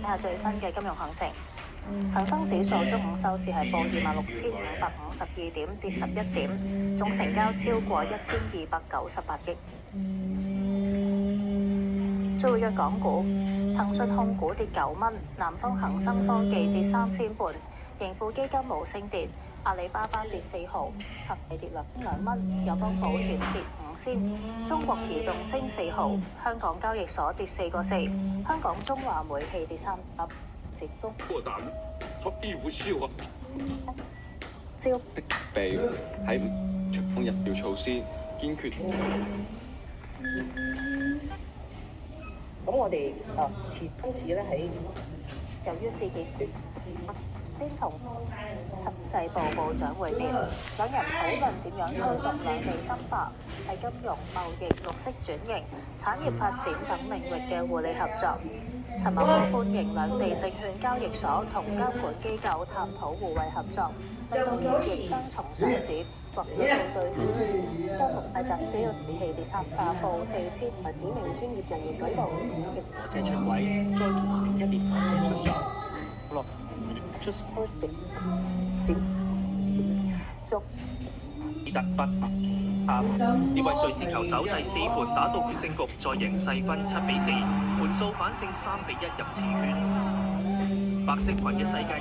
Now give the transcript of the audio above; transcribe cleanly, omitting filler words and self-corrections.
睇下最新嘅金融行情。恒生指數中午收市係報26,552點，跌11點，總成交超過1298億。最活躍港股，騰訊控股跌9蚊，南方恒生科技跌3仙半，盈富基金冇升跌，阿里巴巴跌4毫，恒地跌2蚊，友邦保險跌5仙，中國移動升4毫，香港交易所跌4個4，香港中華煤氣跌3粒，截攻。我必不是我。招備喺出港入調措施，堅決。咁我哋今次咧喺由於事件先同實際部部長會面，兩人討論點樣推動兩地深化喺金融、貿易、綠色轉型、產業發展等領域嘅互利合作。陳茂波歡迎兩地證券交易所同監管機構探討互惠合作，令到企業雙重上市或者對對通。當局大集主要煤氣跌3價報4000，指明專業人員舉報火車出軌，再同另一列火車相撞，落出接觸伊特不呢位瑞士球手第4盤打到決勝局，再贏細分7比4，盤數反勝3比1入次圈。白色裙嘅世界